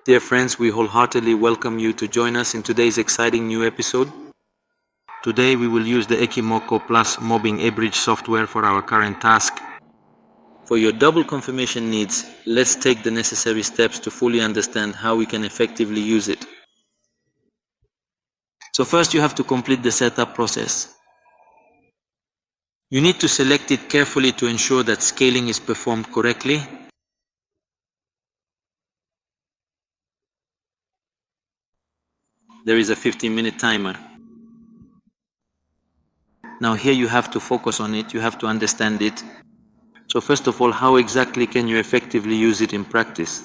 Dear friends, we wholeheartedly welcome you to join us in today's exciting new episode. Today we will use the Ichimoku Plus mobbing average software for our current task. For your double confirmation needs, let's take the necessary steps to fully understand how we can effectively use it. So first you have to complete the setup process. You need to select it carefully to ensure that scaling is performed correctly. There is a 15-minute timer. Now here you have to focus on it, you have to understand it. So first of all, how exactly can you effectively use it in practice?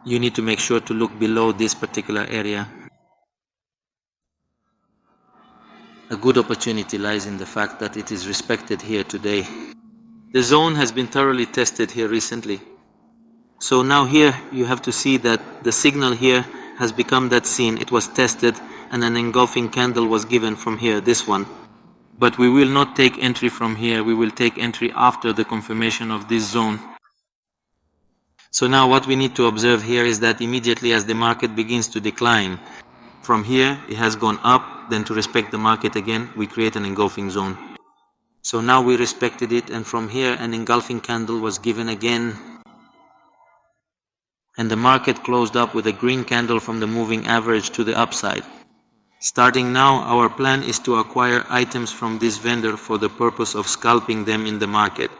You need to make sure to look below this particular area. A good opportunity lies in the fact that it is respected here today. The zone has been thoroughly tested here recently. So now here you have to see that the signal here has become that scene. It was tested and an engulfing candle was given from here, this one. But we will not take entry from here, we will take entry after the confirmation of this zone. So now what we need to observe here is that immediately as the market begins to decline, from here it has gone up, then to respect the market again, we create an engulfing zone. So now we respected it, and from here an engulfing candle was given again. And the market closed up with a green candle from the moving average to the upside. Starting now, our plan is to acquire items from this vendor for the purpose of scalping them in the market,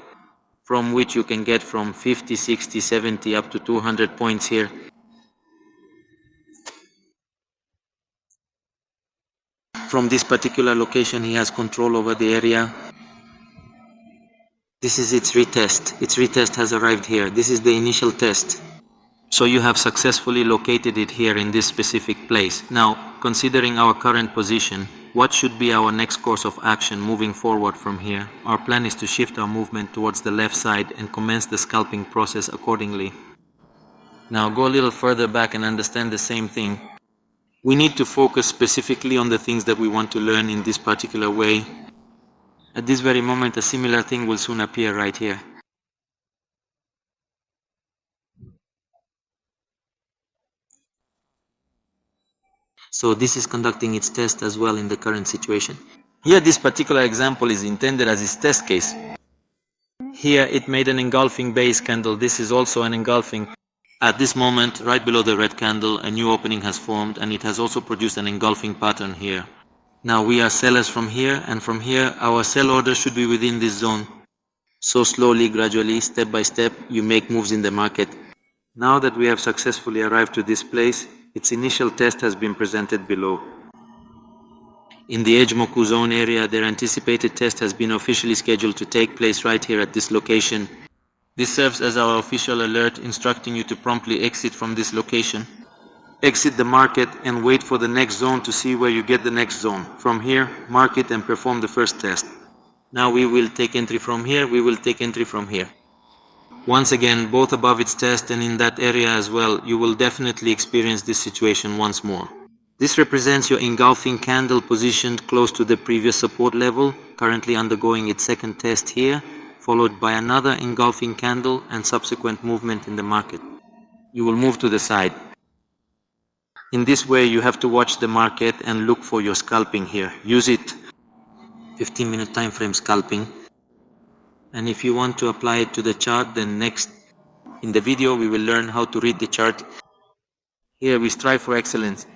from which you can get from 50, 60, 70 up to 200 points here. From this particular location, he has control over the area. This is its retest. Its retest has arrived here. This is the initial test. So you have successfully located it here in this specific place. Now, considering our current position, what should be our next course of action moving forward from here? Our plan is to shift our movement towards the left side and commence the scalping process accordingly. Now go a little further back and understand the same thing. We need to focus specifically on the things that we want to learn in this particular way. At this very moment, a similar thing will soon appear right here. So this is conducting its test as well in the current situation. Here this particular example is intended as its test case. Here it made an engulfing base candle. This is also an engulfing. At this moment, right below the red candle, a new opening has formed, and it has also produced an engulfing pattern here. Now we are sellers from here, and from here our sell order should be within this zone. So slowly, gradually, step by step, you make moves in the market. Now that we have successfully arrived to this place, its initial test has been presented below. In the Ichimoku zone area, their anticipated test has been officially scheduled to take place right here at this location. This serves as our official alert instructing you to promptly exit from this location. Exit the market and wait for the next zone to see where you get the next zone. From here, mark it and perform the first test. Now we will take entry from here, we will take entry from here. Once again, both above its test and in that area as well, you will definitely experience this situation once more. This represents your engulfing candle positioned close to the previous support level, currently undergoing its second test here, followed by another engulfing candle and subsequent movement in the market. You will move to the side. In this way, you have to watch the market and look for your scalping here. Use it. 15-minute time frame scalping. And if you want to apply it to the chart, then next in the video we will learn how to read the chart. Here we strive for excellence.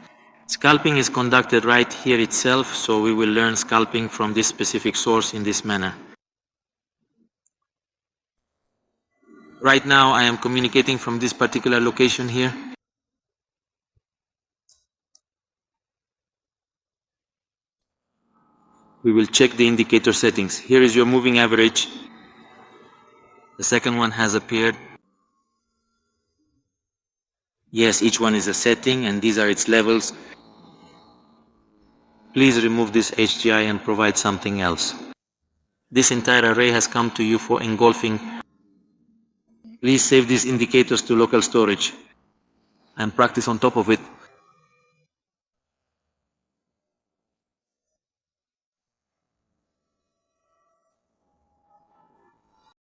Scalping is conducted right here itself, so we will learn scalping from this specific source in this manner. Right now I am communicating from this particular location here. We will check the indicator settings. Here is your moving average. The second one has appeared. Yes, each one is a setting and these are its levels. Please remove this HGI and provide something else. This entire array has come to you for engulfing. Please save these indicators to local storage and practice on top of it.